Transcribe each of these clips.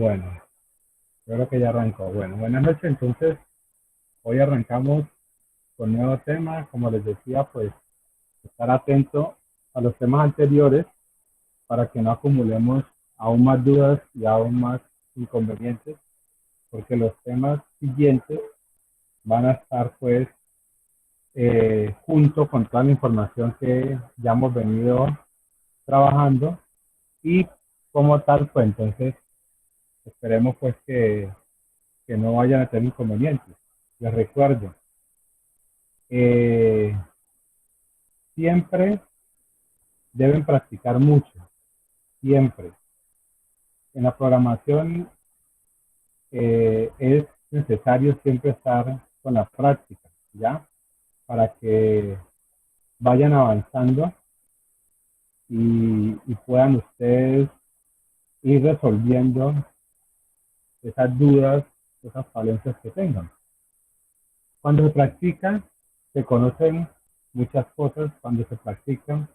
Bueno, yo creo que ya arrancó. Bueno, buenas noches. Entonces, hoy arrancamos con nuevo tema. Como les decía, pues estar atento a los temas anteriores para que no acumulemos aún más dudas y aún más inconvenientes, porque los temas siguientes van a estar pues junto con toda la información que ya hemos venido trabajando y como tal, pues entonces esperemos pues que no vayan a tener inconvenientes. Les recuerdo, eh, siempre deben practicar mucho, siempre. En la programación es necesario siempre estar con la práctica, ¿ya? Para que vayan avanzando y puedan ustedes ir resolviendo esas dudas, esas falencias que tengan. Cuando se practica, se conocen muchas cosas. Cuando se practican,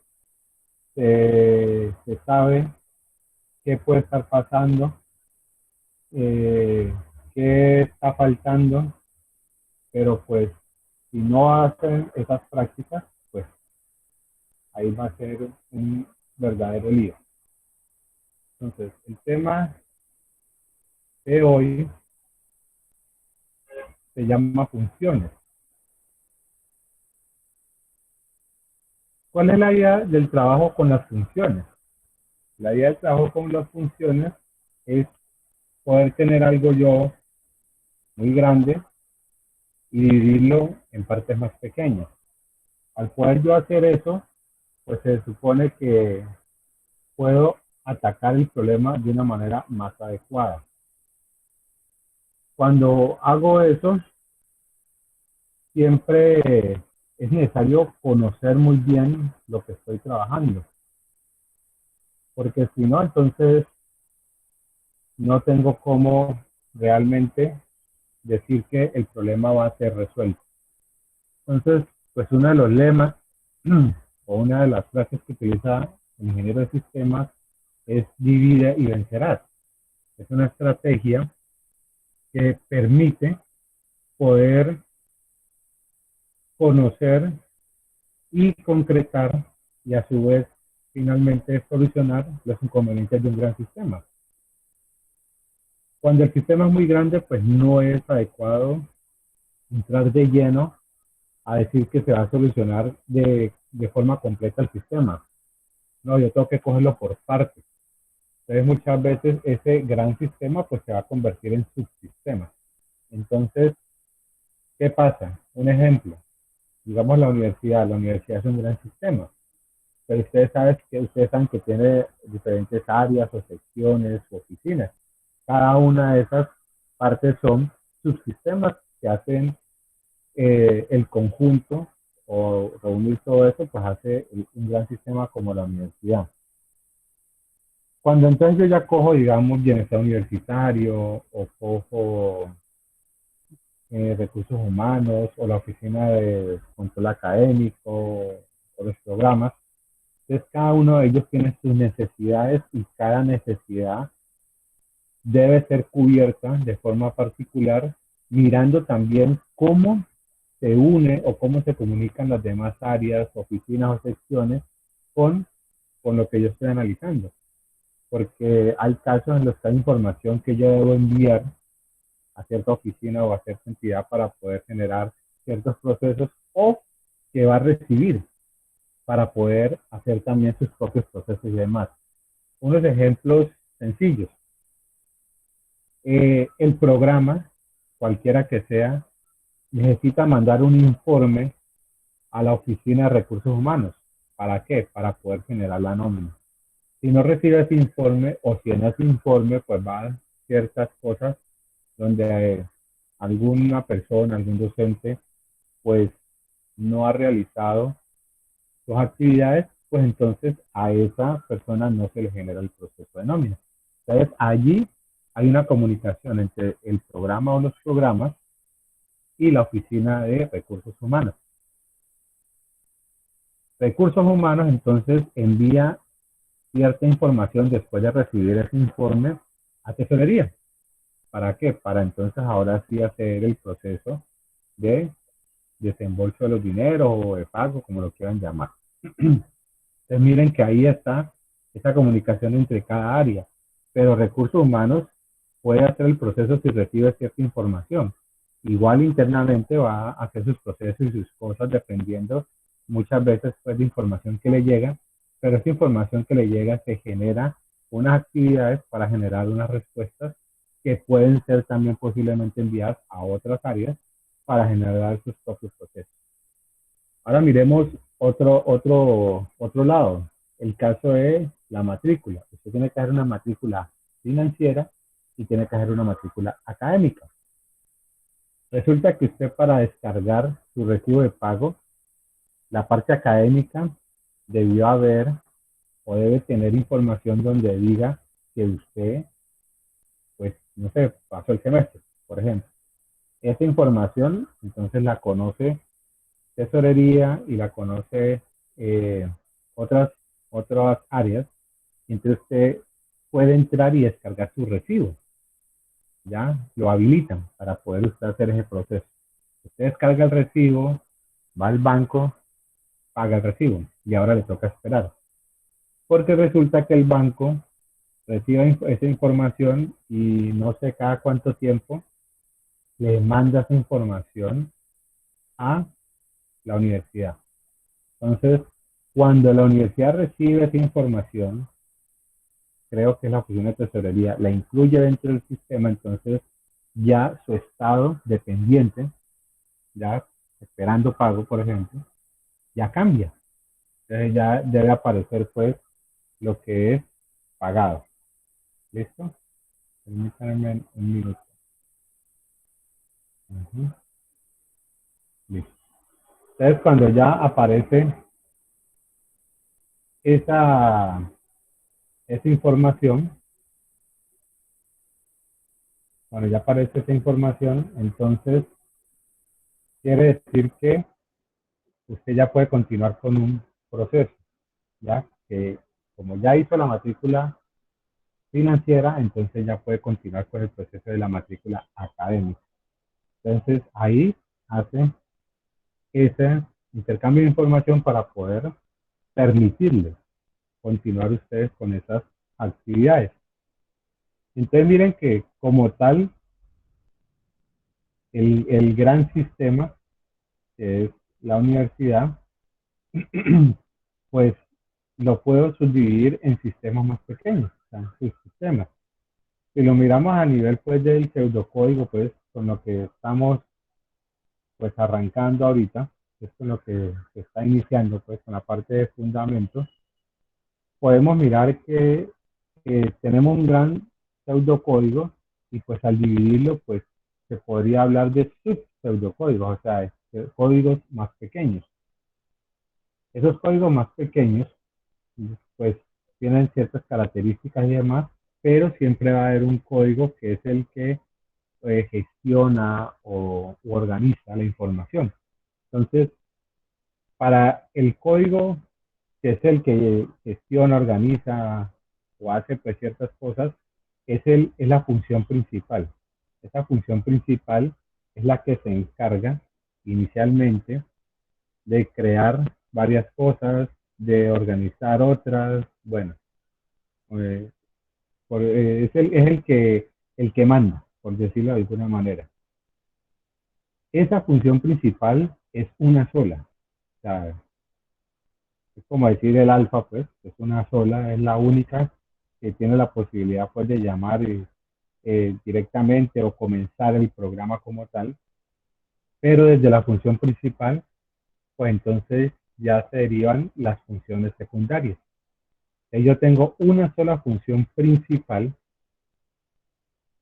se sabe qué puede estar pasando, qué está faltando, pero pues si no hacen esas prácticas, pues ahí va a ser un verdadero lío. Entonces, el tema de hoy se llama funciones. ¿Cuál es la idea del trabajo con las funciones? La idea del trabajo con las funciones es poder tener algo yo muy grande y dividirlo en partes más pequeñas. Al poder yo hacer eso, pues se supone que puedo atacar el problema de una manera más adecuada. Cuando hago eso, siempre es necesario conocer muy bien lo que estoy trabajando, porque si no, entonces no tengo cómo realmente decir que el problema va a ser resuelto. Entonces, pues uno de los lemas o una de las frases que utiliza el ingeniero de sistemas es divide y vencerás. Es una estrategia que permite poder conocer y concretar y a su vez finalmente solucionar los inconvenientes de un gran sistema. Cuando el sistema es muy grande, pues no es adecuado entrar de lleno a decir que se va a solucionar de forma completa el sistema. No, yo tengo que cogerlo por partes. Entonces muchas veces ese gran sistema pues se va a convertir en subsistema. Entonces, ¿qué pasa? Un ejemplo, digamos la universidad es un gran sistema, pero ustedes saben que tiene diferentes áreas o secciones o oficinas. Cada una de esas partes son subsistemas que hacen el conjunto o reunir todo eso, pues hace un gran sistema como la universidad. Cuando entonces yo ya cojo, digamos, bienestar universitario o cojo recursos humanos o la oficina de control académico o los programas, entonces cada uno de ellos tiene sus necesidades y cada necesidad debe ser cubierta de forma particular, mirando también cómo se une o cómo se comunican las demás áreas, oficinas o secciones con, con lo que yo estoy analizando. Porque hay casos en los que hay información que yo debo enviar a cierta oficina o a cierta entidad para poder generar ciertos procesos o que va a recibir para poder hacer también sus propios procesos y demás. Unos ejemplos sencillos. El programa, cualquiera que sea, necesita mandar un informe a la oficina de recursos humanos. ¿Para qué? Para poder generar la nómina. Si no recibe ese informe o si en ese informe pues va a ciertas cosas donde alguna persona, algún docente pues no ha realizado sus actividades, pues entonces a esa persona no se le genera el proceso de nómina. Entonces allí hay una comunicación entre el programa o los programas y la oficina de recursos humanos. Recursos humanos entonces envía cierta información después de recibir ese informe a tesorería. ¿Para qué? Para entonces ahora sí hacer el proceso de desembolso de los dineros o de pago, como lo quieran llamar. Entonces miren que ahí está esa comunicación entre cada área, pero recursos humanos puede hacer el proceso si recibe cierta información. Igual internamente va a hacer sus procesos y sus cosas dependiendo muchas veces pues de información que le llega, pero esa información que le llega se genera unas actividades para generar unas respuestas que pueden ser también posiblemente enviadas a otras áreas para generar sus propios procesos. Ahora miremos otro lado, el caso de la matrícula. Usted tiene que hacer una matrícula financiera y tiene que hacer una matrícula académica. Resulta que usted para descargar su recibo de pago, la parte académica debió haber o debe tener información donde diga que usted, pues, no sé, pasó el semestre, por ejemplo. Esa información, entonces la conoce tesorería y la conoce eh, otras, otras áreas. Entonces usted puede entrar y descargar su recibo. Ya lo habilitan para poder usted hacer ese proceso. Usted descarga el recibo, va al banco, paga el recibo y ahora le toca esperar. Porque resulta que el banco recibe esa información y no sé cada cuánto tiempo le manda esa información a la universidad. Entonces, cuando la universidad recibe esa información, creo que es la oficina de tesorería, la incluye dentro del sistema, entonces ya su estado dependiente, ya esperando pago, por ejemplo, ya cambia. Entonces ya debe aparecer pues lo que es pagado. ¿Listo? Permítanme un minuto. Listo. Entonces cuando ya aparece esa, esa información, cuando ya aparece esa información, entonces quiere decir que usted ya puede continuar con un proceso, ya que como ya hizo la matrícula financiera, entonces ya puede continuar con el proceso de la matrícula académica. Entonces ahí hace ese intercambio de información para poder permitirle continuar ustedes con esas actividades. Entonces miren que como tal, el gran sistema que es la universidad, pues lo puedo subdividir en sistemas más pequeños, o sea, en subsistemas. Si lo miramos a nivel pues del pseudocódigo, pues con lo que estamos pues arrancando ahorita, es con lo que se está iniciando pues con la parte de fundamentos, podemos mirar que tenemos un gran pseudocódigo y pues al dividirlo pues se podría hablar de subpseudocódigos, o sea, de códigos más pequeños. Esos códigos más pequeños pues tienen ciertas características y demás, pero siempre va a haber un código que es el que gestiona o organiza la información. Entonces, para el código que es el que gestiona, organiza o hace pues ciertas cosas, es la función principal. Esa función principal es la que se encarga inicialmente de crear varias cosas, de organizar otras, bueno, eh, es el que manda, por decirlo de alguna manera. Esa función principal es una sola. O sea, es como decir el alfa, pues, es una sola, es la única que tiene la posibilidad, pues, de llamar directamente o comenzar el programa como tal. Pero desde la función principal, pues entonces ya se derivan las funciones secundarias. Yo tengo una sola función principal,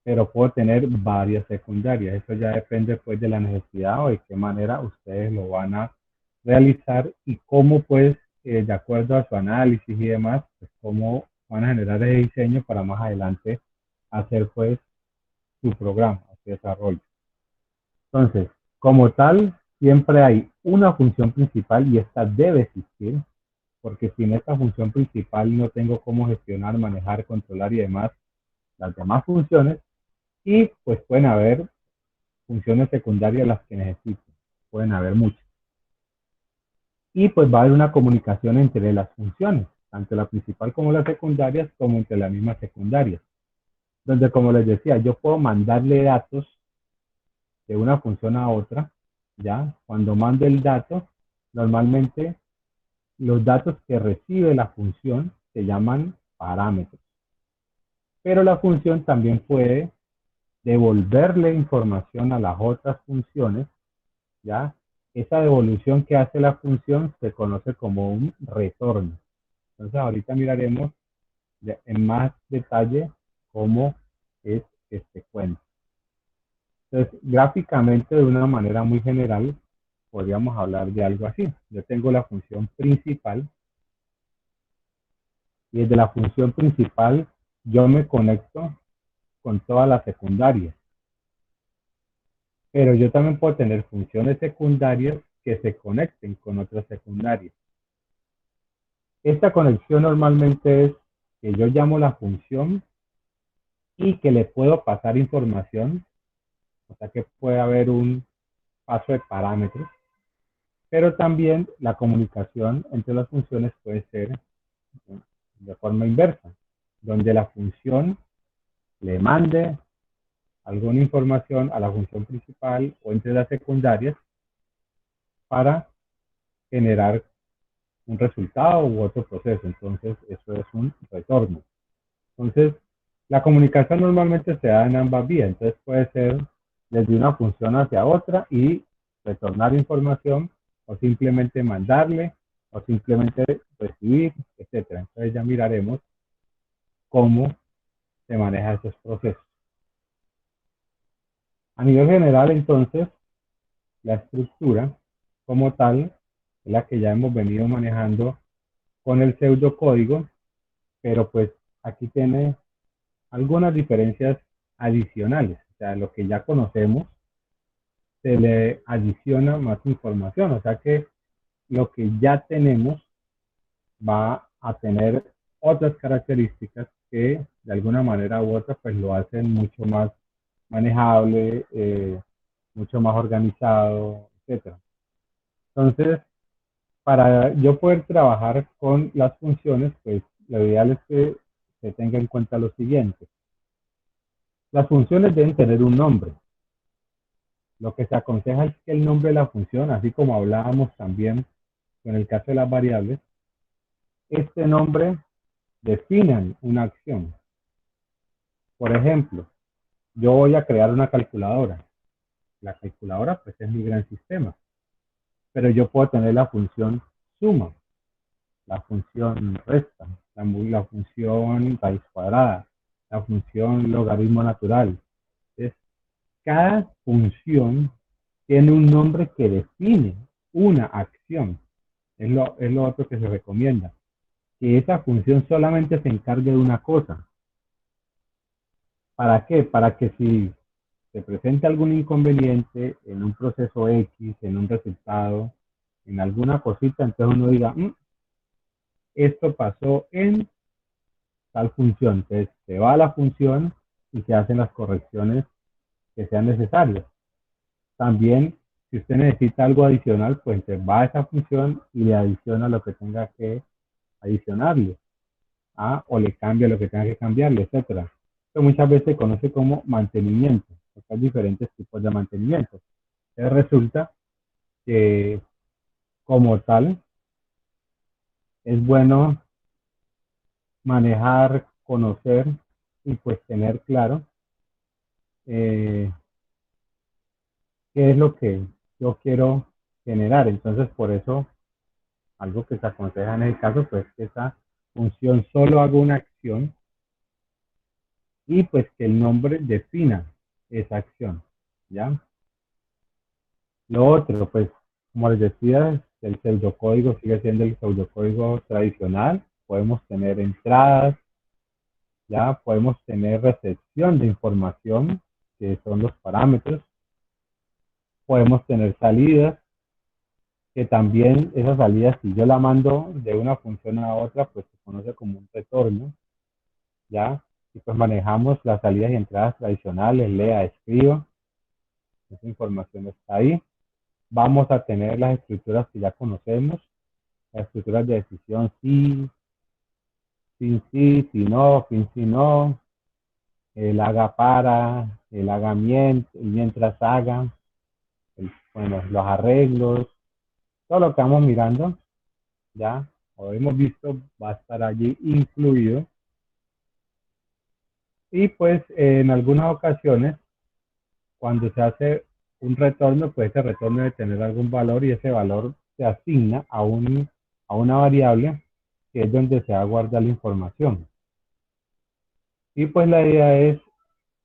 pero puedo tener varias secundarias. Eso ya depende pues de la necesidad o de qué manera ustedes lo van a realizar y cómo pues de acuerdo a su análisis y demás, pues cómo van a generar ese diseño para más adelante hacer pues su programa, su desarrollo. Entonces, como tal, siempre hay una función principal y esta debe existir, porque sin esta función principal no tengo cómo gestionar, manejar, controlar y demás las demás funciones y pues pueden haber funciones secundarias las que necesiten. Pueden haber muchas. Y pues va a haber una comunicación entre las funciones, tanto la principal como las secundarias, como entre las mismas secundarias. Donde, como les decía, yo puedo mandarle datos de una función a otra, ¿ya? Cuando mando el dato, normalmente los datos que recibe la función se llaman parámetros. Pero la función también puede devolverle información a las otras funciones, ¿ya? Esa devolución que hace la función se conoce como un retorno. Entonces ahorita miraremos en más detalle cómo es este cuento. Entonces, gráficamente, de una manera muy general, podríamos hablar de algo así. Yo tengo la función principal y desde la función principal yo me conecto con todas las secundarias. Pero yo también puedo tener funciones secundarias que se conecten con otras secundarias. Esta conexión normalmente es que yo llamo la función y que le puedo pasar información, o sea que puede haber un paso de parámetros, pero también la comunicación entre las funciones puede ser de forma inversa, donde la función le mande alguna información a la función principal o entre las secundarias para generar un resultado u otro proceso. Entonces, eso es un retorno. Entonces, la comunicación normalmente se da en ambas vías. Entonces, puede ser desde una función hacia otra y retornar información o simplemente mandarle o simplemente recibir, etcétera. Entonces, ya miraremos cómo se maneja esos procesos. A nivel general, entonces, la estructura como tal es la que ya hemos venido manejando con el pseudocódigo, pero pues aquí tiene algunas diferencias adicionales. O sea, lo que ya conocemos se le adiciona más información. O sea que lo que ya tenemos va a tener otras características que de alguna manera u otra pues lo hacen mucho más manejable, mucho más organizado, etcétera. Entonces, para yo poder trabajar con las funciones, pues lo ideal es que se tenga en cuenta lo siguiente. Las funciones deben tener un nombre. Lo que se aconseja es que el nombre de la función, así como hablábamos también en el caso de las variables, este nombre definan una acción. Por ejemplo, yo voy a crear una calculadora. La calculadora pues es mi gran sistema, pero yo puedo tener la función suma, la función resta, la función raíz cuadrada, la función logaritmo natural. Entonces, cada función tiene un nombre que define una acción. Es lo otro que se recomienda. Que esa función solamente se encargue de una cosa. ¿Para qué? Para que si se presenta algún inconveniente en un proceso X, en un resultado, en alguna cosita, entonces uno diga, esto pasó en tal función. Entonces se va a la función y se hacen las correcciones que sean necesarias. También, si usted necesita algo adicional, pues va a esa función y le adiciona lo que tenga que adicionarle, o le cambia lo que tenga que cambiarle, etcétera. Esto muchas veces se conoce como mantenimiento, porque hay diferentes tipos de mantenimiento. Entonces resulta que como tal es bueno manejar, conocer y pues tener claro eh, qué es lo que yo quiero generar. Entonces por eso algo que se aconseja en el caso pues que esa función solo haga una acción y pues que el nombre defina esa acción, ¿ya? Lo otro, pues, como les decía, el pseudocódigo sigue siendo el pseudocódigo tradicional. Podemos tener entradas, ya podemos tener recepción de información, que son los parámetros. Podemos tener salidas, que también esas salidas, si yo la mando de una función a otra, pues se conoce como un retorno, ¿ya? Y pues manejamos las salidas y entradas tradicionales, lea, escriba, esa información está ahí. Vamos a tener las estructuras que ya conocemos, las estructuras de decisión sí, sin sí, si no, fin si no, el haga para, el haga mientras haga, bueno, los arreglos, todo lo que vamos mirando, ya, o hemos visto, va a estar allí incluido. Y pues en algunas ocasiones, cuando se hace un retorno, pues ese retorno debe tener algún valor y ese valor se asigna a una variable que es donde se va a guardar la información. Y pues la idea es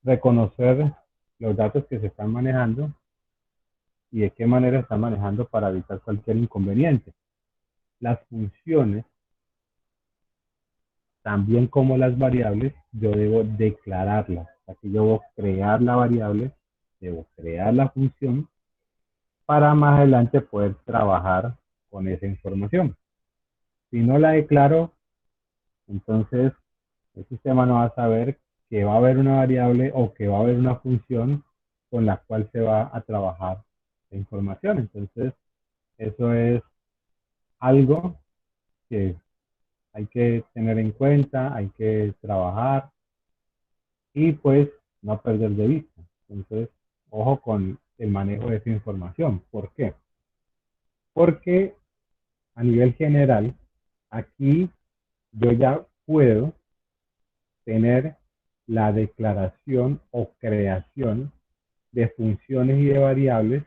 reconocer los datos que se están manejando y de qué manera se están manejando para evitar cualquier inconveniente. Las funciones, también como las variables, yo debo declararlas. Aquí yo debo crear la variable, debo crear la función para más adelante poder trabajar con esa información. Si no la declaro, entonces el sistema no va a saber que va a haber una variable o que va a haber una función con la cual se va a trabajar la información. Entonces, eso es algo que hay que tener en cuenta, hay que trabajar y pues no perder de vista. Entonces, ojo con el manejo de esa información. ¿Por qué? Porque a nivel general, aquí yo ya puedo tener la declaración o creación de funciones y de variables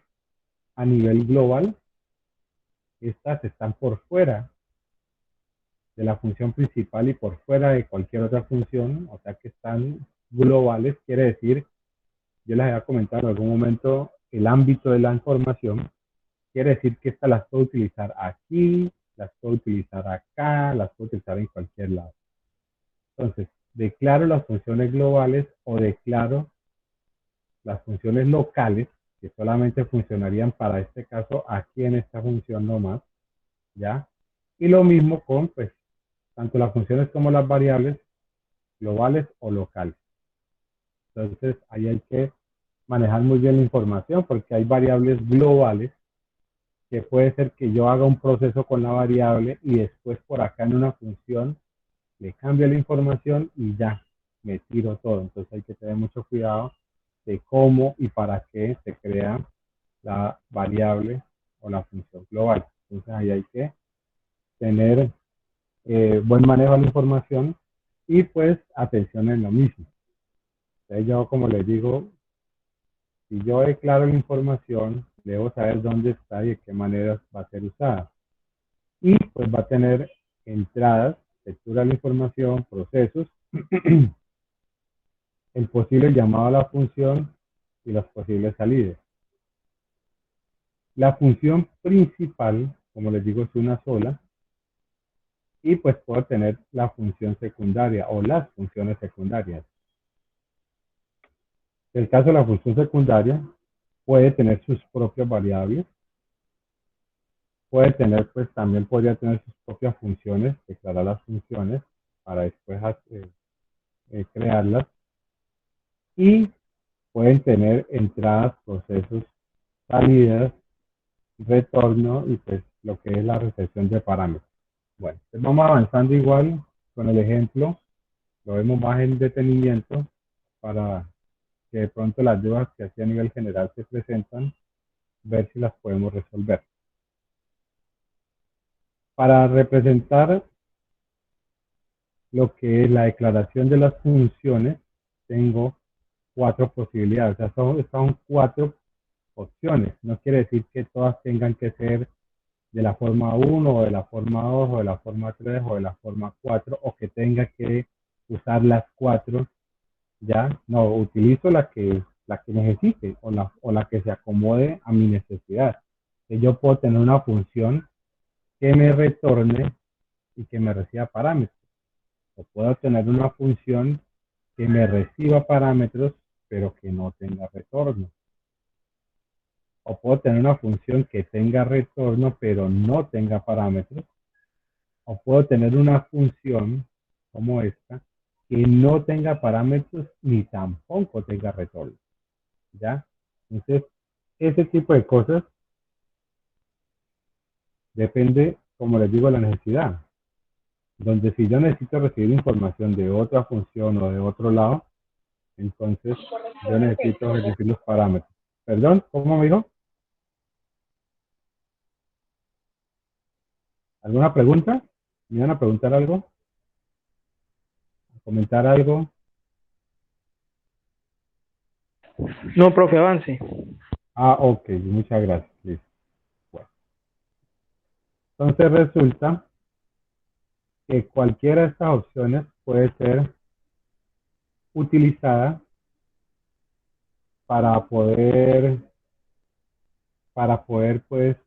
a nivel global. Estas están por fuera de la función principal y por fuera de cualquier otra función, o sea que están globales, quiere decir, yo les había comentado en algún momento, el ámbito de la información, quiere decir que estas las puedo utilizar aquí, las puedo utilizar acá, las puedo utilizar en cualquier lado. Entonces, declaro las funciones globales o declaro las funciones locales, que solamente funcionarían para este caso aquí en esta función nomás, ¿ya? Y lo mismo con, pues, tanto las funciones como las variables, globales o locales. Entonces, ahí hay que manejar muy bien la información porque hay variables globales que puede ser que yo haga un proceso con la variable y después por acá en una función le cambio la información y ya me tiro todo. Entonces hay que tener mucho cuidado de cómo y para qué se crea la variable o la función global. Entonces ahí hay que tener buen manejo de la información y pues atención en lo mismo. Entonces yo, como les digo, si yo declaro la información, debo saber dónde está y de qué manera va a ser usada. Y pues va a tener entradas, lectura de la información, procesos, el posible llamado a la función y las posibles salidas. La función principal, como les digo, es una sola y pues puedo tener la función secundaria o las funciones secundarias. En el caso de la función secundaria, puede tener sus propias variables, puede tener, pues también podría tener sus propias funciones, declarar las funciones para después crearlas y pueden tener entradas, procesos, salidas, retorno y pues lo que es la recepción de parámetros. Bueno, pues vamos avanzando igual con el ejemplo, lo vemos más en detenimiento para que de pronto las dudas que aquí a nivel general se presentan, ver si las podemos resolver. Para representar lo que es la declaración de las funciones, tengo cuatro posibilidades, o sea, son cuatro opciones. No quiere decir que todas tengan que ser de la forma 1 o de la forma 2 o de la forma 3 o de la forma 4 o que tenga que usar las cuatro, ya, no, utilizo la que necesite o la que se acomode a mi necesidad. Que yo puedo tener una función que me retorne y que me reciba parámetros. O puedo tener una función que me reciba parámetros pero que no tenga retorno. O puedo tener una función que tenga retorno pero no tenga parámetros. O puedo tener una función como esta que no tenga parámetros ni tampoco tenga retorno, ¿ya? Entonces, ese tipo de cosas depende, como les digo, de la necesidad. Donde si yo necesito recibir información de otra función o de otro lado, entonces yo necesito decir los parámetros. Perdón, ¿cómo me dijo? ¿Alguna pregunta? ¿Me iban a preguntar algo? ¿Comentar algo? No, profe, avance. Ah, ok, muchas gracias. Listo. Bueno, entonces resulta que cualquiera de estas opciones puede ser utilizada para poder, pues,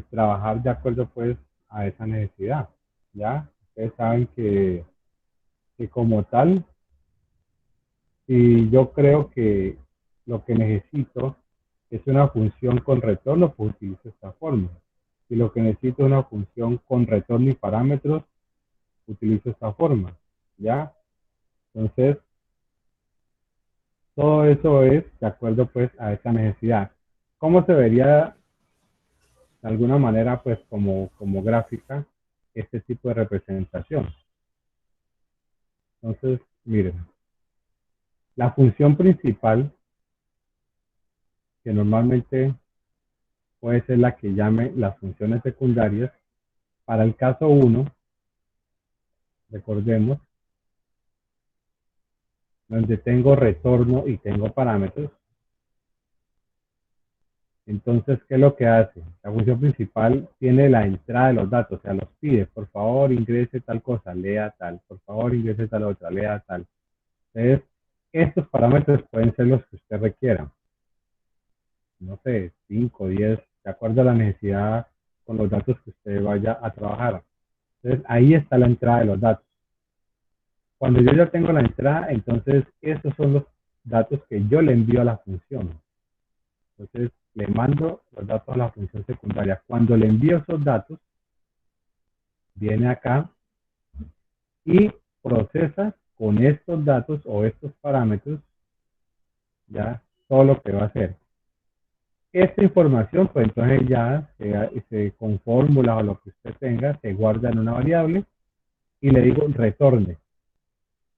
trabajar de acuerdo, pues, a esa necesidad, ¿ya? Ustedes saben que como tal, si yo creo que lo que necesito es una función con retorno, pues utilizo esta forma. Si lo que necesito es una función con retorno y parámetros, utilizo esta forma, ¿ya? Entonces, todo eso es de acuerdo pues a esa necesidad. ¿Cómo se vería de alguna manera pues como gráfica este tipo de representación? Entonces, miren, la función principal, que normalmente puede ser la que llame las funciones secundarias, para el caso 1, recordemos, donde tengo retorno y tengo parámetros. Entonces, ¿qué es lo que hace? La función principal tiene la entrada de los datos, o sea, los pide, por favor ingrese tal cosa, lea tal, por favor ingrese tal otra, lea tal. Entonces, estos parámetros pueden ser los que usted requiera, no sé, 5, 10, de acuerdo a la necesidad con los datos que usted vaya a trabajar. Entonces, ahí está la entrada de los datos. Cuando yo ya tengo la entrada, entonces esos son los datos que yo le envío a la función. Entonces, le mando los datos a la función secundaria. Cuando le envío esos datos, viene acá y procesa con estos datos o estos parámetros ya todo lo que va a hacer. Esta información, pues entonces ya con fórmula o lo que usted tenga, se guarda en una variable y le digo retorne.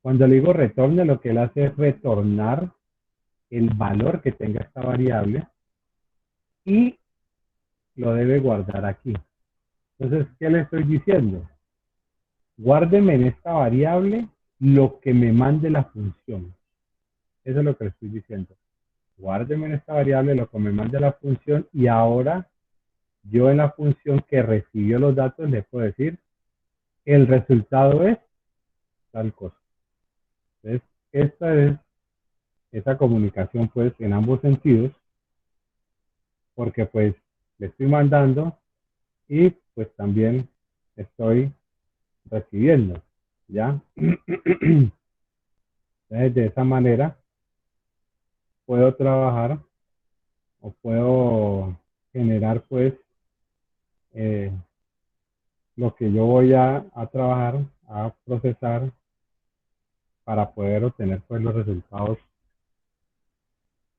Cuando le digo retorne, lo que él hace es retornar el valor que tenga esta variable y lo debe guardar aquí. Entonces, ¿qué le estoy diciendo? Guárdeme en esta variable lo que me mande la función. Eso es lo que le estoy diciendo. Guárdeme en esta variable lo que me mande la función y ahora yo en la función que recibió los datos le puedo decir el resultado es tal cosa. Entonces, esta es esa comunicación pues en ambos sentidos porque pues le estoy mandando y pues también estoy recibiendo, ¿ya? Entonces, de esa manera puedo trabajar o puedo generar pues eh, lo que yo voy a trabajar, a procesar para poder obtener pues los resultados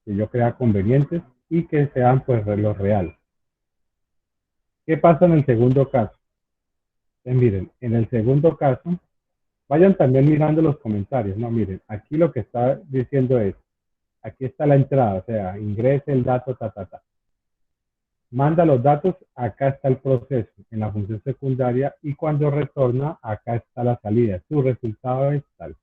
que yo crea convenientes y que sean pues los reales. ¿Qué pasa en el segundo caso? Miren, en el segundo caso, vayan también mirando los comentarios, no, miren, aquí lo que está diciendo es, aquí está la entrada, o sea, ingrese el dato, manda los datos, acá está el proceso en la función secundaria y cuando retorna, acá está la salida, su resultado es tal.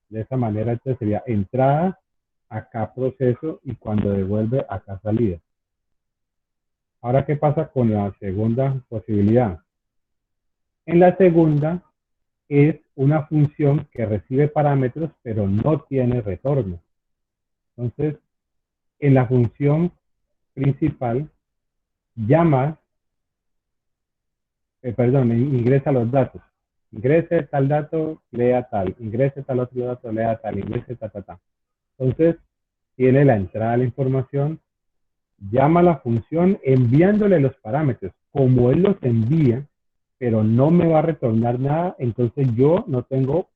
De esa manera, entonces sería entrada, acá proceso y cuando devuelve, acá salida. Ahora, ¿qué pasa con la segunda posibilidad? En la segunda es una función que recibe parámetros, pero no tiene retorno. Entonces, en la función principal, llama, ingresa los datos. Ingrese tal dato, lea tal. Ingrese tal otro dato, lea tal. Ingrese ta. Entonces, tiene la entrada de la información, llama a la función enviándole los parámetros. Como él los envía, pero no me va a retornar nada, entonces yo no tengo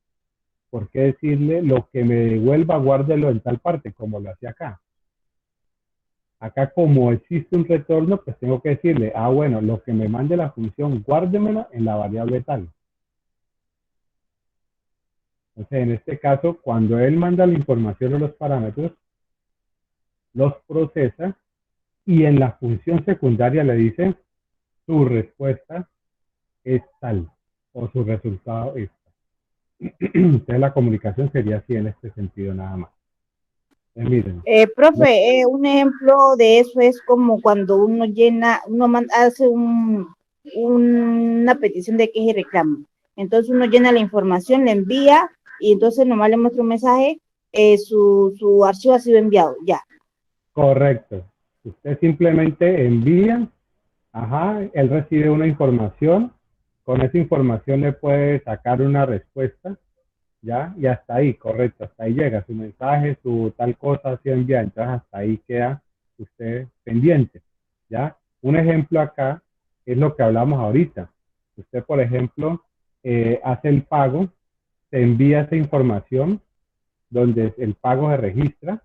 ¿por qué decirle lo que me devuelva, guárdelo en tal parte, como lo hacía acá? Acá, como existe un retorno, pues tengo que decirle, bueno, lo que me mande la función, guárdemela en la variable tal. Entonces, en este caso, cuando él manda la información o los parámetros, los procesa y en la función secundaria le dice, su respuesta es tal o su resultado es tal. Entonces, la comunicación sería así en este sentido nada más. Miren, Profe, un ejemplo de eso es como cuando uno llena, hace una petición de queja y reclamo. Entonces uno llena la información, le envía y entonces nomás le muestra un mensaje, su archivo ha sido enviado, ya. correcto. Usted simplemente envía, él recibe una información, con esa información le puede sacar una respuesta, ¿ya? Y hasta ahí, correcto, hasta ahí llega su mensaje, su tal cosa ha sido enviada, entonces hasta ahí queda usted pendiente, ¿ya? Un ejemplo acá es lo que hablamos ahorita. Usted, por ejemplo, hace el pago, se envía esa información donde el pago se registra,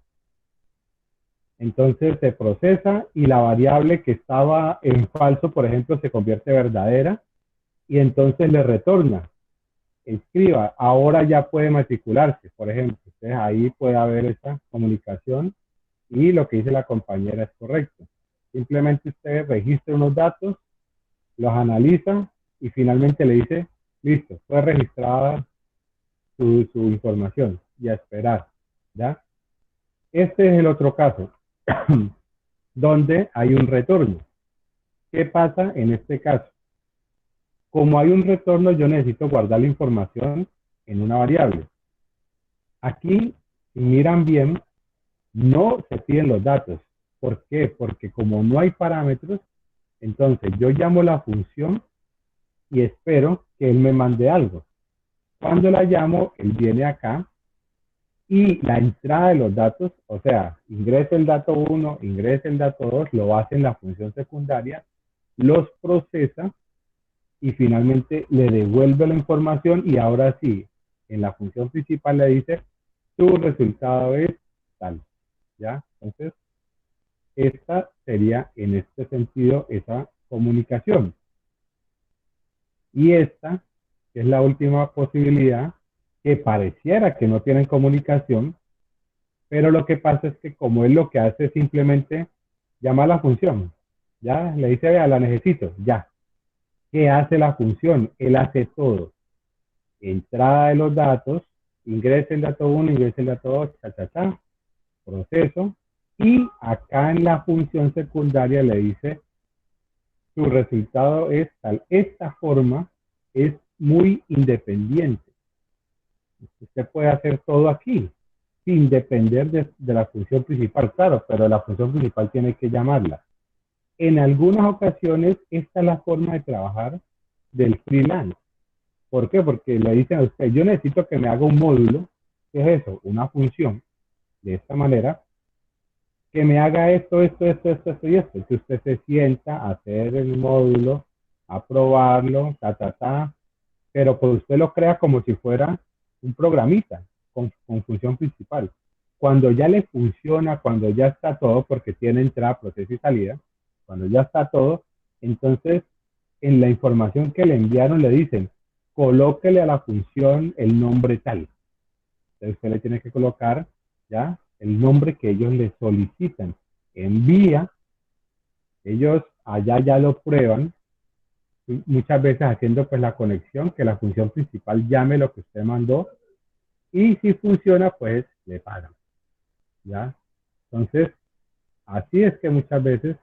entonces se procesa y la variable que estaba en falso, por ejemplo, se convierte en verdadera y entonces le retorna. Escriba, ahora ya puede matricularse, por ejemplo. Entonces ahí puede haber esa comunicación y lo que dice la compañera es correcto. Simplemente usted registra unos datos, los analiza y finalmente le dice, listo, fue registrada su información y a esperar, ¿ya? Este es el otro caso, donde hay un retorno. ¿Qué pasa en este caso? Como hay un retorno, yo necesito guardar la información en una variable. Aquí, si miran bien, no se piden los datos. ¿Por qué? Porque como no hay parámetros, entonces yo llamo la función y espero que él me mande algo. Cuando la llamo, él viene acá y la entrada de los datos, o sea, ingresa el dato 1, ingresa el dato 2, lo hace en la función secundaria, los procesa y finalmente le devuelve la información y ahora sí, en la función principal le dice, tu resultado es tal, ¿ya? Entonces, esta sería en este sentido esa comunicación. Y esta es la última posibilidad que pareciera que no tienen comunicación, pero lo que pasa es que como él lo que hace es simplemente llama a la función, ya le dice, vea, la necesito, ya. ¿Qué hace la función? Él hace todo. Entrada de los datos, ingresa el dato 1, ingresa el dato 2, proceso, y acá en la función secundaria le dice, su resultado es tal. Esta forma es muy independiente. Usted puede hacer todo aquí, sin depender de la función principal, claro, pero la función principal tiene que llamarla. En algunas ocasiones, esta es la forma de trabajar del freelance. ¿Por qué? Porque le dicen a usted, yo necesito que me haga un módulo, ¿qué es eso? Una función, de esta manera, que me haga esto y esto. Que usted se sienta a hacer el módulo, a probarlo, pero pues usted lo crea como si fuera un programita con función principal. Cuando ya le funciona, cuando ya está todo, porque tiene entrada, proceso y salida, cuando ya está todo, entonces en la información que le enviaron le dicen, colóquele a la función el nombre tal. Entonces usted le tiene que colocar ya el nombre que ellos le solicitan. Envía, ellos allá ya lo prueban, muchas veces haciendo pues la conexión, que la función principal llame lo que usted mandó, y si funciona, pues le pagan, ¿ya? Entonces, así es que muchas veces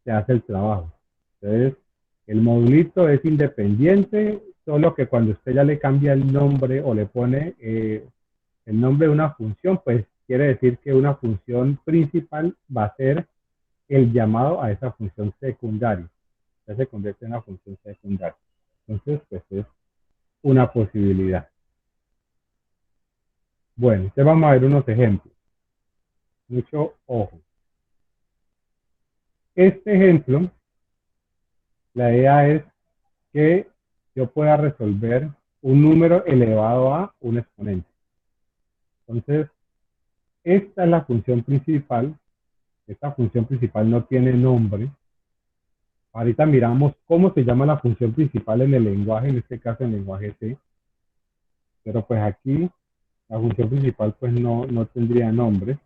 se hace el trabajo. Entonces, el modulito es independiente, solo que cuando usted ya le cambia el nombre o le pone el nombre de una función, pues quiere decir que una función principal va a ser el llamado a esa función secundaria. Ya se convierte en una función secundaria. Entonces, pues es una posibilidad. Bueno, entonces vamos a ver unos ejemplos. Mucho ojo. Este ejemplo, la idea es que yo pueda resolver un número elevado a un exponente. Entonces, esta es la función principal. Esta función principal no tiene nombre. Ahorita miramos cómo se llama la función principal en el lenguaje, en este caso en el lenguaje C. Pero pues aquí la función principal pues no tendría nombre.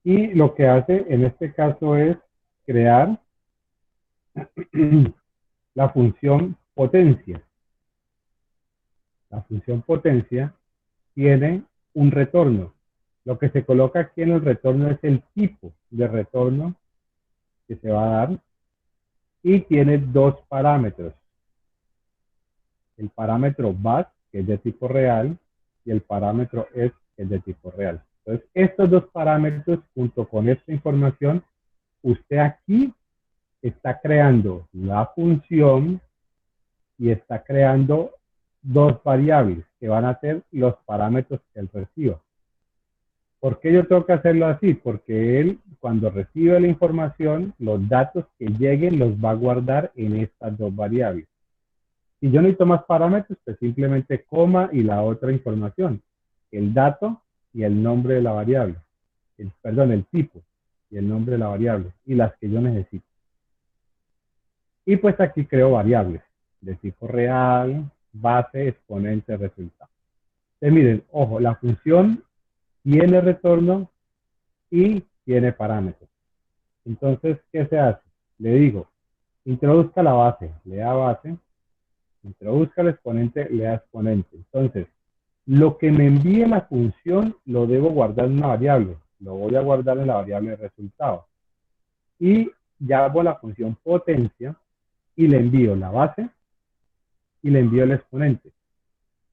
Y lo que hace en este caso es crear la función potencia. La función potencia tiene un retorno. Lo que se coloca aquí en el retorno es el tipo de retorno que se va a dar y tiene dos parámetros. El parámetro base, que es de tipo real, y el parámetro es, que es de tipo real. Entonces, estos dos parámetros, junto con esta información, usted aquí está creando la función y está creando dos variables que van a ser los parámetros que él reciba. ¿Por qué yo tengo que hacerlo así? Porque él, cuando recibe la información, los datos que lleguen los va a guardar en estas dos variables. Si yo necesito más parámetros, pues simplemente coma y la otra información, el dato y el nombre de la variable, el tipo y el nombre de la variable, y las que yo necesito. Y pues aquí creo variables de tipo real, base, exponente, resultado. Entonces miren, ojo, la función tiene retorno y tiene parámetros. Entonces, ¿qué se hace? Le digo, introduzca la base, le da base, introduzca el exponente, le da exponente. Entonces, lo que me envíe la función lo debo guardar en una variable. Lo voy a guardar en la variable resultado. Y ya hago la función potencia y le envío la base y le envío el exponente.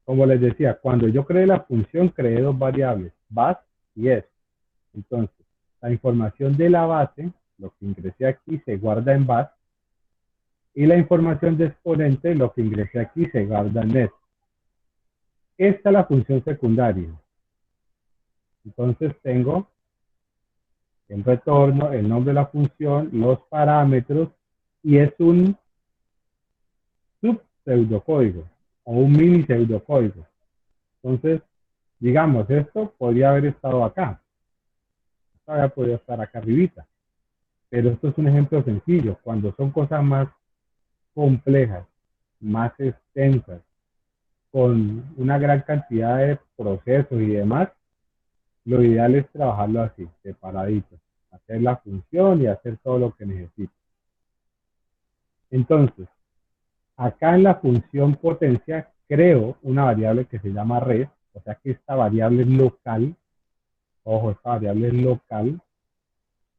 Como les decía, cuando yo creé la función, creé dos variables, base y es. Entonces, la información de la base, lo que ingresé aquí, se guarda en base. Y la información de exponente, lo que ingresé aquí, se guarda en es. Esta es la función secundaria. Entonces tengo el retorno, el nombre de la función, los parámetros, y es un subpseudocódigo o un mini pseudocódigo. Entonces, digamos, esto podría haber estado acá. Esto habría podido estar acá arribita. Pero esto es un ejemplo sencillo. Cuando son cosas más complejas, más extensas, con una gran cantidad de procesos y demás, lo ideal es trabajarlo así, separadito. Hacer la función y hacer todo lo que necesito. Entonces, acá en la función potencia creo una variable que se llama res, o sea que esta variable es local. Ojo, esta variable es local.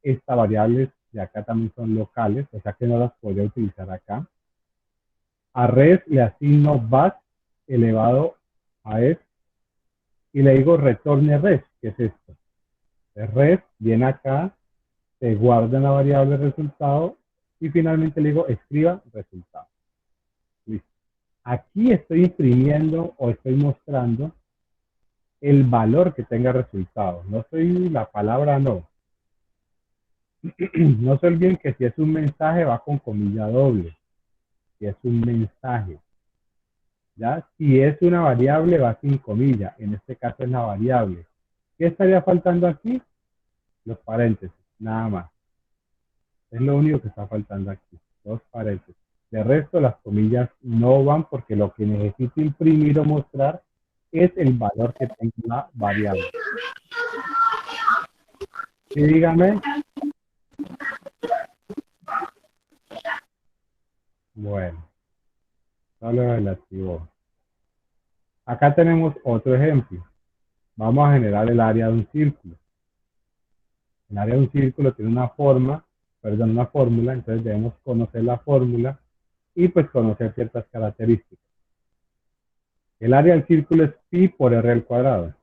Estas variables de acá también son locales, o sea que no las podría utilizar acá. A res le asigno base elevado a es y le digo retorne res, que es esto. El res viene acá, se guarda en la variable resultado y finalmente le digo escriba resultado. Listo. Aquí estoy imprimiendo o estoy mostrando el valor que tenga resultado. No soy la palabra no. No se olviden que si es un mensaje va con comilla doble. Si es un mensaje. ¿Ya? Si es una variable va sin comilla. En este caso es la variable. ¿Qué estaría faltando aquí? Los paréntesis. Nada más. Es lo único que está faltando aquí. Los paréntesis. De resto las comillas no van porque lo que necesito imprimir o mostrar es el valor que tenga la variable. Sí, dígame. Bueno, solo relativo. Acá tenemos otro ejemplo. Vamos a generar el área de un círculo. El área de un círculo tiene una fórmula, entonces debemos conocer la fórmula y pues conocer ciertas características. El área del círculo es pi por r al cuadrado.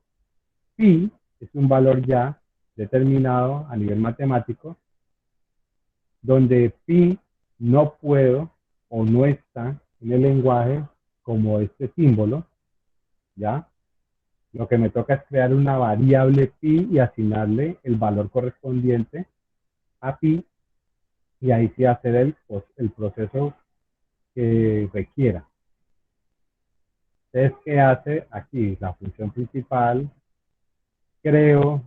Pi es un valor ya determinado a nivel matemático, donde pi no puedo o no está en el lenguaje como este símbolo, ¿ya? Lo que me toca es crear una variable pi y asignarle el valor correspondiente a pi y ahí sí hacer el proceso que requiera. Entonces, ¿qué hace aquí? La función principal, creo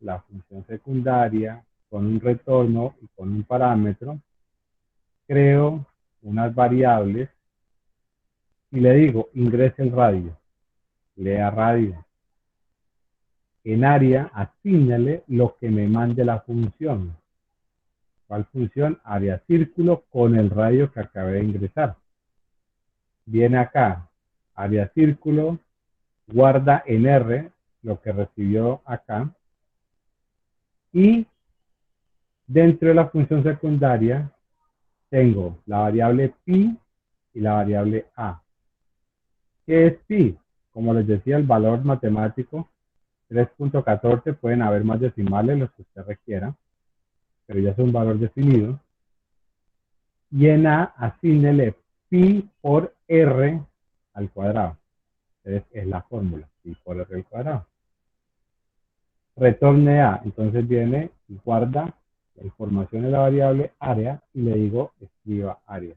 la función secundaria con un retorno y con un parámetro, creo unas variables y le digo, ingrese el radio, lea radio. En área, asígnale lo que me mande la función. ¿Cuál función? Área círculo con el radio que acabé de ingresar. Viene acá, área círculo, guarda en R lo que recibió acá. Y dentro de la función secundaria tengo la variable pi y la variable a. ¿Qué es pi? Como les decía, el valor matemático 3.14, pueden haber más decimales, los que usted requiera, pero ya es un valor definido. Y en a, asígnele pi por r al cuadrado. Entonces es la fórmula, pi por r al cuadrado. Retorne a, entonces viene y guarda la información de la variable área y le digo escriba área.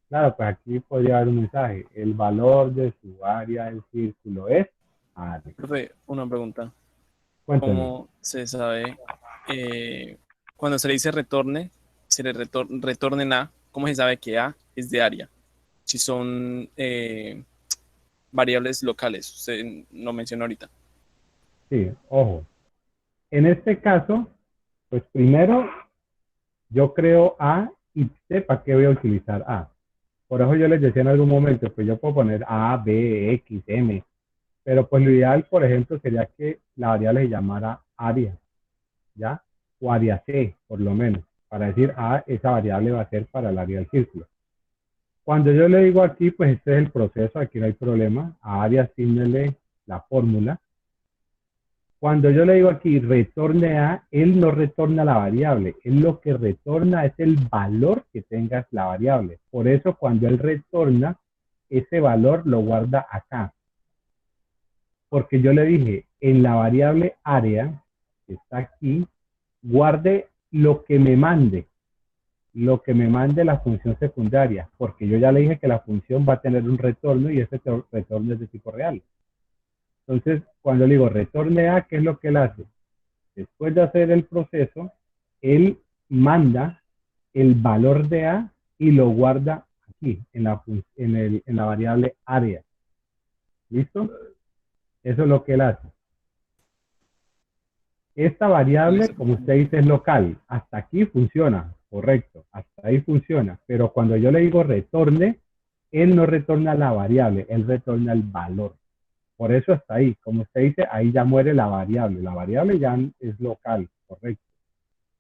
Claro, pues aquí podría haber un mensaje. El valor de su área del círculo es área. Profe, una pregunta. Cuéntenme. ¿Cómo se sabe cuando se le dice retorne, se le retornen a, cómo se sabe que a es de área? Si son variables locales, usted lo mencionó ahorita. Sí, ojo. En este caso, pues primero yo creo A y sé para qué voy a utilizar A. Por eso yo les decía en algún momento, pues yo puedo poner A, B, X, M, pero pues lo ideal, por ejemplo, sería que la variable se llamara área, ¿ya? O área C, por lo menos, para decir, esa variable va a ser para el área del círculo. Cuando yo le digo aquí, pues este es el proceso, aquí no hay problema, a área asignele la fórmula. Cuando yo le digo aquí retorne a, él no retorna la variable, él lo que retorna es el valor que tenga la variable. Por eso cuando él retorna, ese valor lo guarda acá. Porque yo le dije, en la variable área, que está aquí, guarde lo que me mande la función secundaria, porque yo ya le dije que la función va a tener un retorno y ese retorno es de tipo real. Entonces, cuando le digo retorne a, ¿qué es lo que él hace? Después de hacer el proceso, él manda el valor de a y lo guarda aquí, en la variable área. ¿Listo? Eso es lo que él hace. Esta variable, como usted dice, es local. Hasta aquí funciona, correcto. Hasta ahí funciona. Pero cuando yo le digo retorne, él no retorna la variable, él retorna el valor. Por eso hasta ahí, como usted dice, ahí ya muere la variable. La variable ya es local, correcto.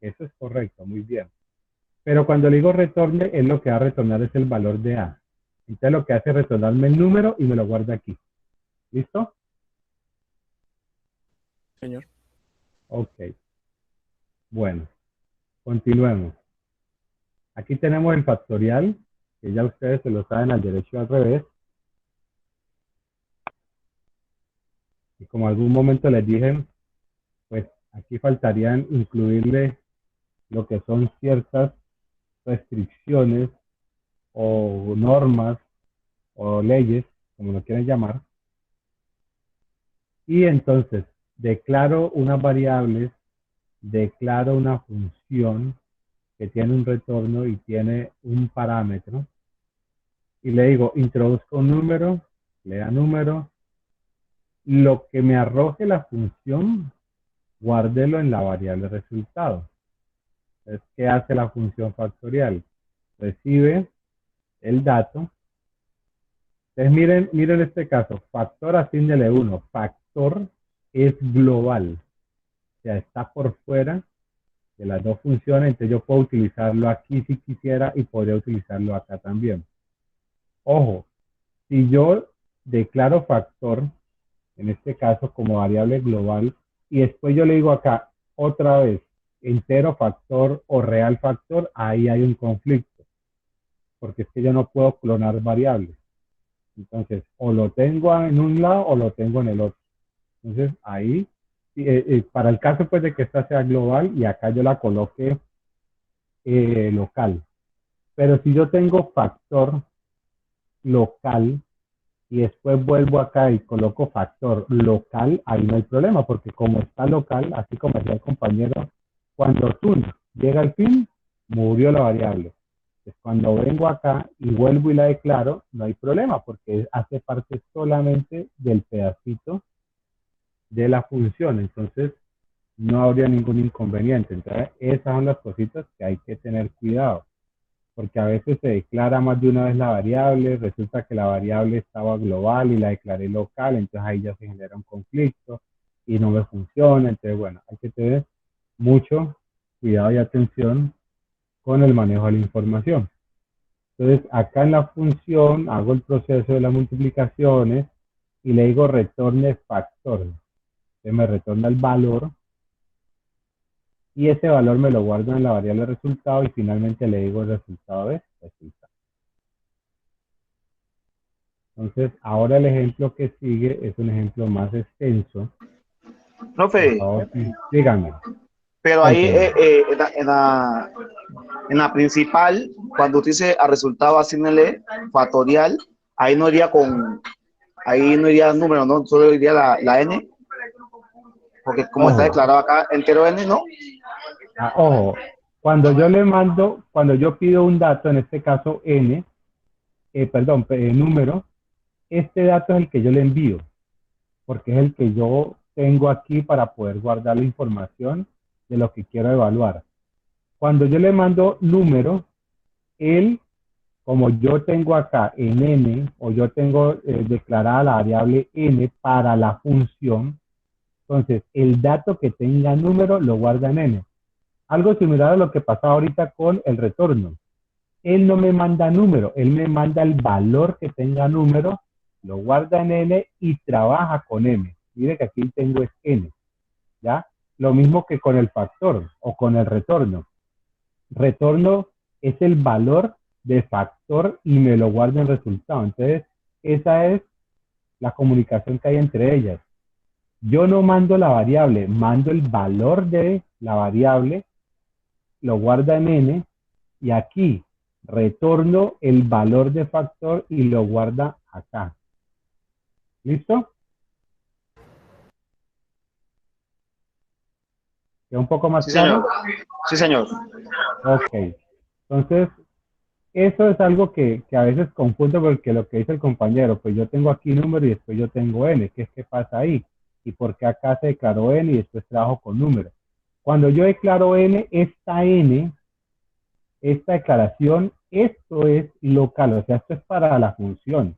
Eso es correcto, muy bien. Pero cuando le digo retorne, él lo que va a retornar es el valor de a. Entonces lo que hace es retornarme el número y me lo guarda aquí. ¿Listo? Señor. Ok. Bueno, continuemos. Aquí tenemos el factorial, que ya ustedes se lo saben al derecho y al revés. Y como algún momento les dije, pues aquí faltarían incluirle lo que son ciertas restricciones o normas o leyes, como lo quieren llamar. Y entonces declaro unas variables, declaro una función que tiene un retorno y tiene un parámetro. Y le digo, introduzco un número, lea número. Lo que me arroje la función, guárdelo en la variable resultado. Entonces, ¿qué hace la función factorial? Recibe el dato. Entonces, miren este caso. Factor, asígnele 1. Factor es global. O sea, está por fuera de las dos funciones. Entonces, yo puedo utilizarlo aquí si quisiera y podría utilizarlo acá también. Ojo, si yo declaro factor, en este caso como variable global, y después yo le digo acá otra vez entero factor o real factor, ahí hay un conflicto, porque es que yo no puedo clonar variables. Entonces, o lo tengo en un lado o lo tengo en el otro. Entonces, ahí, para el caso pues de que esta sea global y acá yo la coloque local. Pero si yo tengo factor local, y después vuelvo acá y coloco factor local, ahí no hay problema, porque como está local, así como decía el compañero, cuando Tun llega al fin, murió la variable. Entonces, cuando vengo acá y vuelvo y la declaro, no hay problema, porque hace parte solamente del pedacito de la función. Entonces, no habría ningún inconveniente. Entonces, esas son las cositas que hay que tener cuidado, porque a veces se declara más de una vez la variable, resulta que la variable estaba global y la declaré local, entonces ahí ya se genera un conflicto y no me funciona. Entonces, bueno, hay que tener mucho cuidado y atención con el manejo de la información. Entonces, acá en la función hago el proceso de las multiplicaciones y le digo retorne factor. Entonces me retorna el valor y ese valor me lo guardo en la variable resultado y finalmente le digo el resultado de resultado. Entonces, ahora el ejemplo que sigue es un ejemplo más extenso. Por Profe, favor, sí, díganme. pero ahí Cuéntenme. en la principal, cuando usted dice a resultado asignale factorial, ahí no iría el número, ¿no? Solo iría la n, porque como está Ojo, declarado acá entero n, ¿no? ojo, cuando yo le mando, cuando yo pido un dato, en este caso n, número, este dato es el que yo le envío, porque es el que yo tengo aquí para poder guardar la información de lo que quiero evaluar. Cuando yo le mando número, él, como yo tengo acá en n, o yo tengo declarada la variable n para la función, entonces el dato que tenga número lo guarda en n. Algo similar a lo que pasaba ahorita con el retorno. Él no me manda número, él me manda el valor que tenga número, lo guarda en n y trabaja con m. Mire que aquí tengo es n, ¿ya? Lo mismo que con el factor o con el retorno. Retorno es el valor de factor y me lo guarda en resultado. Entonces, esa es la comunicación que hay entre ellas. Yo no mando la variable, mando el valor de la variable, lo guarda en n y aquí retorno el valor de factor y lo guarda acá. ¿Listo? ¿Queda un poco más Sí, señor. claro? Sí, señor. Ok. Entonces, eso es algo que a veces confundo porque lo que dice el compañero, pues yo tengo aquí número y después yo tengo n. ¿Qué pasa ahí? ¿Y por qué acá se declaró n y después trabajo con número? Cuando yo declaro n, esta declaración, esto es local, o sea, esto es para la función.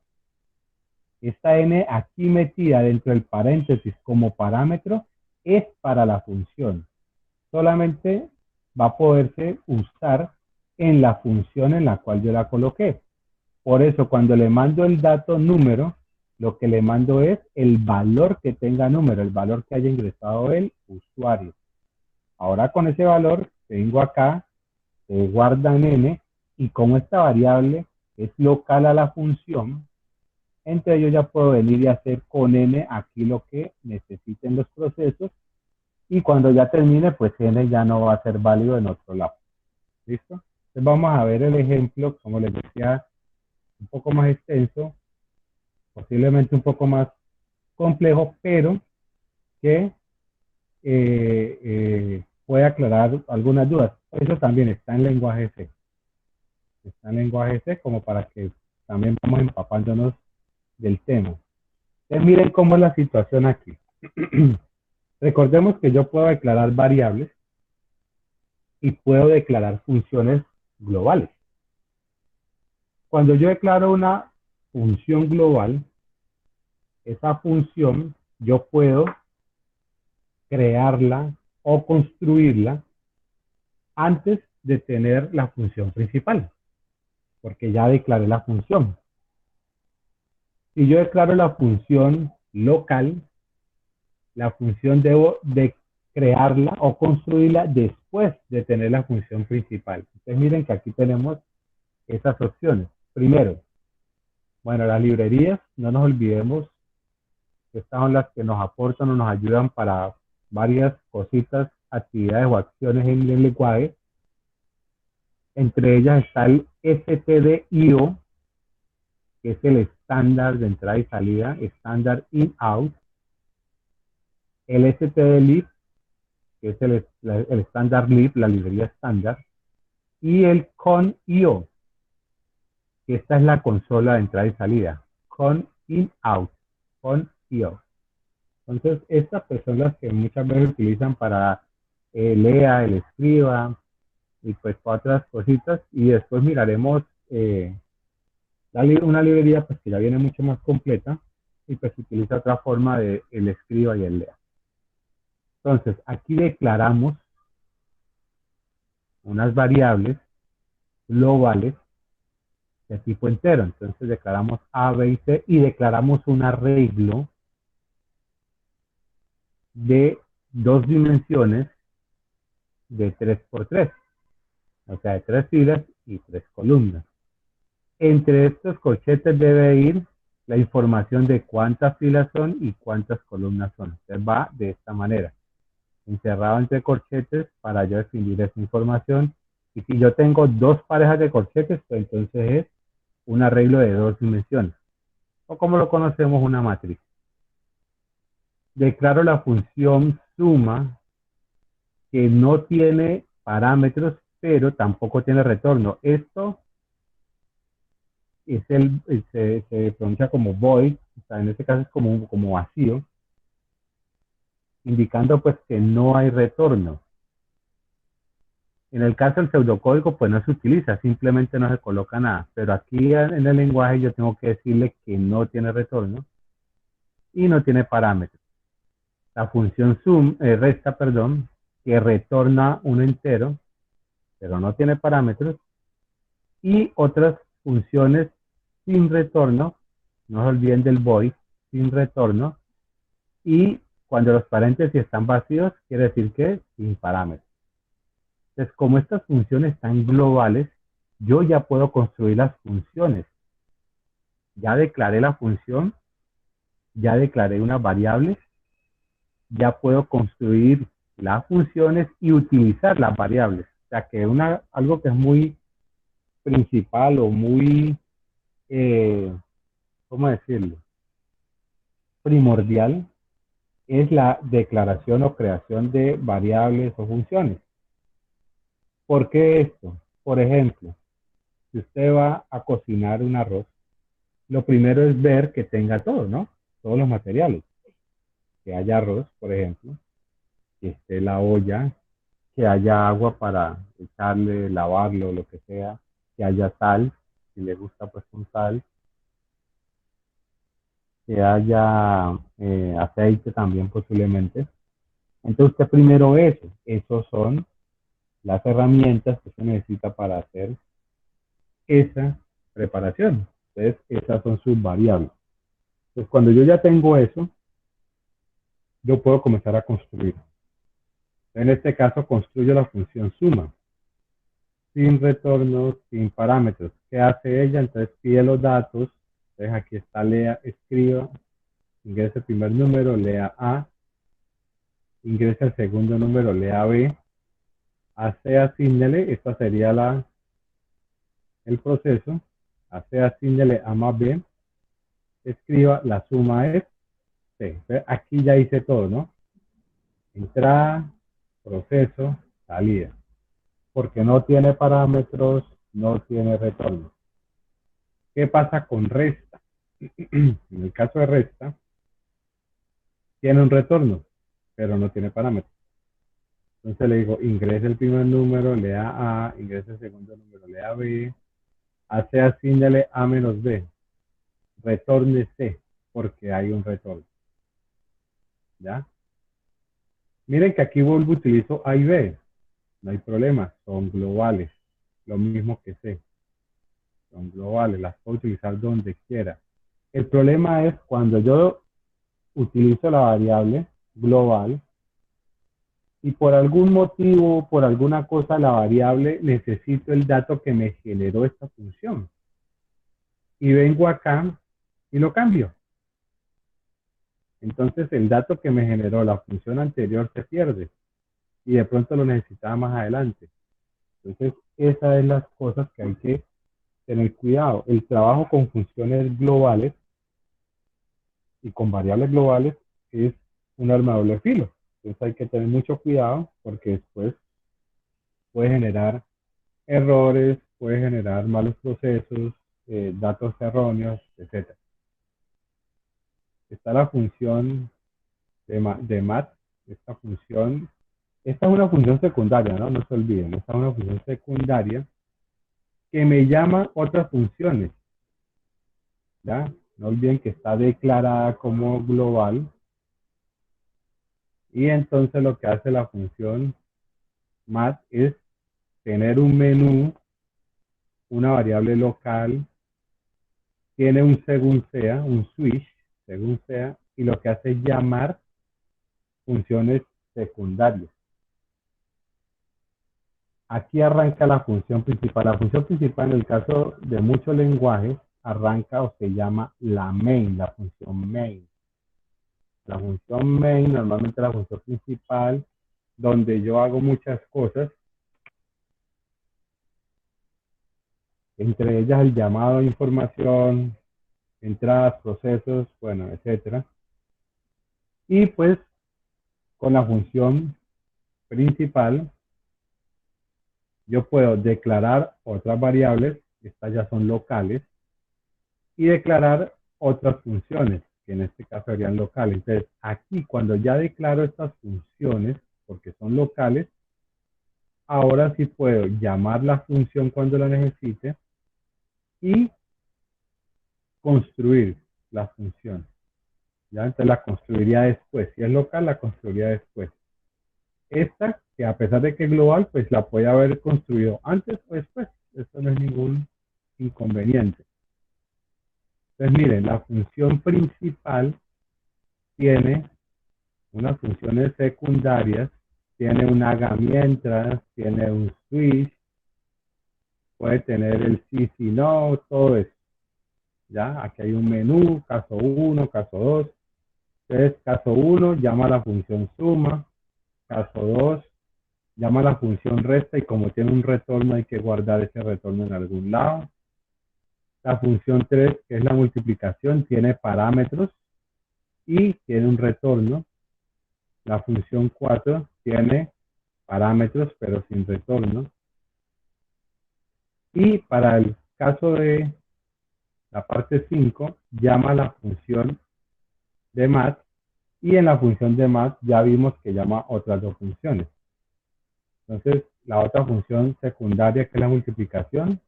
Esta n aquí metida dentro del paréntesis como parámetro es para la función. Solamente va a poderse usar en la función en la cual yo la coloqué. Por eso, cuando le mando el dato número, lo que le mando es el valor que tenga número, el valor que haya ingresado el usuario. Ahora con ese valor, vengo acá, se guarda en n, y como esta variable es local a la función, entonces yo ya puedo venir y hacer con n aquí lo que necesiten los procesos, y cuando ya termine, pues n ya no va a ser válido en otro lado. ¿Listo? Entonces vamos a ver el ejemplo, como les decía, un poco más extenso, posiblemente un poco más complejo, pero que puede aclarar algunas dudas. Eso también está en lenguaje C. Está en lenguaje C como para que también vamos empapándonos del tema. Entonces miren cómo es la situación aquí. Recordemos que yo puedo declarar variables y puedo declarar funciones globales. Cuando yo declaro una función global, esa función yo puedo crearla o construirla antes de tener la función principal, porque ya declaré la función. Si yo declaro la función local, la función debo de crearla o construirla después de tener la función principal. Entonces miren que aquí tenemos esas opciones. Primero, bueno, las librerías, no nos olvidemos que estas son las que nos aportan o nos ayudan para varias cositas, actividades o acciones en el lenguaje. Entre ellas está el stdio, que es el estándar de entrada y salida, estándar in-out, el stdlib, que es el estándar lib, la librería estándar, y el con.io, que esta es la consola de entrada y salida, con.in.out, con.io. Entonces, estas pues, son las que muchas veces utilizan para lea, el escriba, y pues para otras cositas, y después miraremos una librería pues que ya viene mucho más completa, y pues utiliza otra forma de el escriba y el lea. Entonces, aquí declaramos unas variables globales de tipo entero. Entonces declaramos A, B y C y declaramos un arreglo de 2 dimensiones de 3 por 3, o sea, de 3 filas y 3 columnas. Entre estos corchetes debe ir la información de cuántas filas son y cuántas columnas son. Entonces va de esta manera, encerrado entre corchetes para yo definir esa información. Y si yo tengo 2 parejas de corchetes, pues entonces es un arreglo de 2 dimensiones, o como lo conocemos, una matriz. Declaro la función suma, que no tiene parámetros, pero tampoco tiene retorno. Esto es se pronuncia como void, o sea, en este caso es como vacío, indicando pues que no hay retorno. En el caso del pseudocódigo, pues no se utiliza, simplemente no se coloca nada. Pero aquí en el lenguaje yo tengo que decirle que no tiene retorno y no tiene parámetros. La función resta, que retorna un entero, pero no tiene parámetros. Y otras funciones sin retorno, no se olviden del void, sin retorno. Y cuando los paréntesis están vacíos, quiere decir que sin parámetros. Entonces, como estas funciones están globales, yo ya puedo construir las funciones. Ya declaré la función, ya declaré unas variables, ya puedo construir las funciones y utilizar las variables. O sea que algo que es muy principal o muy, ¿cómo decirlo? Primordial es la declaración o creación de variables o funciones. ¿Por qué esto? Por ejemplo, si usted va a cocinar un arroz, lo primero es ver que tenga todo, ¿no? Todos los materiales. Que haya arroz, por ejemplo, que esté la olla, que haya agua para echarle, lavarlo, lo que sea, que haya sal, si le gusta pues con sal, que haya aceite también posiblemente. Entonces usted primero eso, esos son las herramientas que se necesita para hacer esa preparación. Entonces esas son sus variables. Entonces cuando yo ya tengo eso, yo puedo comenzar a construir. En este caso construyo la función suma, sin retorno, sin parámetros. ¿Qué hace ella? Entonces pide los datos. Entonces aquí está lea, escriba, ingresa el primer número, lea A, ingresa el segundo número, lea B, hace asígnale, esta sería el proceso, hace asígnale A más B, escriba, la suma es C. Entonces, aquí ya hice todo, ¿no? Entrada, proceso, salida. Porque no tiene parámetros, no tiene retorno. ¿Qué pasa con resta? En el caso de resta, tiene un retorno, pero no tiene parámetros. Entonces le digo, ingrese el primer número, lea A, ingrese el segundo número, lea B, hace asígnale A menos B, retorne C, porque hay un retorno. ¿Ya? Miren que aquí vuelvo, utilizo A y B. No hay problema, son globales. Lo mismo que C. Son globales, las puedo utilizar donde quiera. El problema es cuando yo utilizo la variable global y por algún motivo, por alguna cosa, la variable necesito el dato que me generó esta función. Y vengo acá y lo cambio. Entonces el dato que me generó la función anterior se pierde y de pronto lo necesitaba más adelante. Entonces esas son las cosas que hay que tener cuidado. El trabajo con funciones globales y con variables globales es un arma de doble filo. Entonces hay que tener mucho cuidado porque después puede generar errores, puede generar malos procesos, datos erróneos, etc. Está la función de mat, esta es una función secundaria, ¿no? No se olviden, esta es una función secundaria que me llama otras funciones, ¿ya? No olviden que está declarada como global y entonces lo que hace la función mat es tener un menú, una variable local, tiene un según sea, un switch, según sea, y lo que hace es llamar funciones secundarias. Aquí arranca la función principal. La función principal en el caso de muchos lenguajes arranca o se llama la main, la función main. La función main normalmente es la función principal donde yo hago muchas cosas, entre ellas el llamado a información, entradas, procesos, bueno, etcétera. Y pues con la función principal yo puedo declarar otras variables, estas ya son locales, y declarar otras funciones, que en este caso serían locales. Entonces, aquí cuando ya declaro estas funciones, porque son locales, ahora sí puedo llamar la función cuando la necesite y construir la función. ¿Ya? Entonces la construiría después. Si es local, la construiría después. Esta, que a pesar de que es global, pues la puede haber construido antes o después. Eso no es ningún inconveniente. Entonces miren, la función principal tiene unas funciones secundarias, tiene un haga mientras, tiene un switch, puede tener el sí, si, no, todo eso. ¿Ya? Aquí hay un menú, caso 1, caso 2. Entonces, caso 1 llama a la función suma, caso 2 llama a la función resta y como tiene un retorno hay que guardar ese retorno en algún lado. La función 3, que es la multiplicación, tiene parámetros y tiene un retorno. La función 4 tiene parámetros pero sin retorno. Y para el caso de la parte 5, llama a la función de mat y en la función de mat ya vimos que llama otras dos funciones. Entonces, la otra función secundaria que es la multiplicación,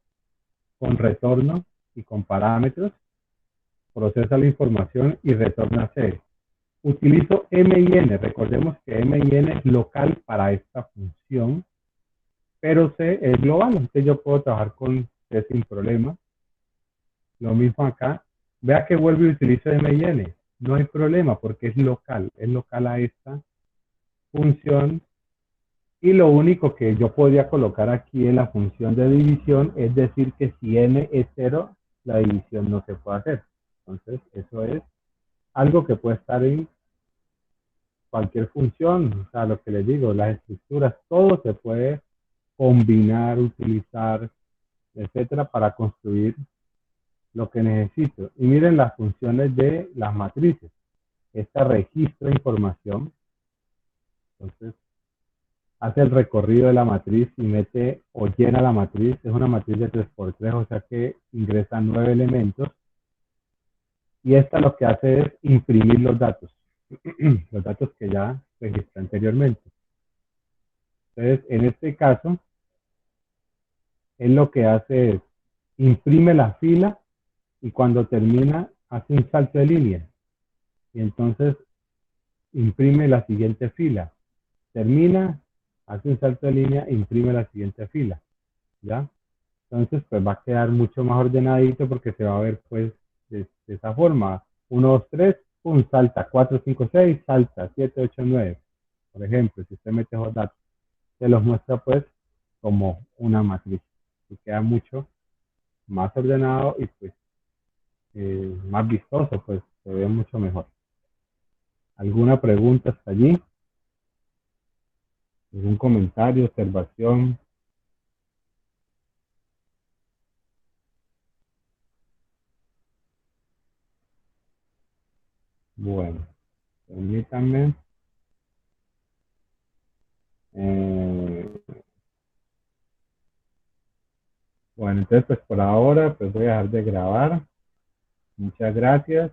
con retorno y con parámetros, procesa la información y retorna C. Utilizo M y N, recordemos que M y N es local para esta función, pero C es global, entonces yo puedo trabajar con C sin problema. Lo mismo acá, vea que vuelvo y utilizo M y N, no hay problema porque es local a esta función. Y lo único que yo podría colocar aquí en la función de división es decir que si n es 0, la división no se puede hacer. Entonces, eso es algo que puede estar en cualquier función. O sea, lo que les digo, las estructuras, todo se puede combinar, utilizar, etcétera, para construir lo que necesito. Y miren las funciones de las matrices. Esta registra información. Entonces, hace el recorrido de la matriz y mete o llena la matriz. Es una matriz de 3×3, o sea que ingresa 9 elementos. Y esta lo que hace es imprimir los datos que ya registré anteriormente. Entonces, en este caso, él lo que hace es imprime la fila y cuando termina hace un salto de línea. Y entonces imprime la siguiente fila. Termina, hace un salto de línea e imprime la siguiente fila. ¿Ya? Entonces, pues va a quedar mucho más ordenadito porque se va a ver, pues, de esa forma. 1, 2, 3, pum, salta. 4, 5, 6, salta. 7, 8, 9. Por ejemplo, si usted mete esos datos, se los muestra, pues, como una matriz. Y queda mucho más ordenado y, pues, más vistoso, pues, se ve mucho mejor. ¿Alguna pregunta hasta allí? ¿Algún comentario, observación? Bueno, permítanme. Bueno, entonces pues por ahora pues voy a dejar de grabar. Muchas gracias.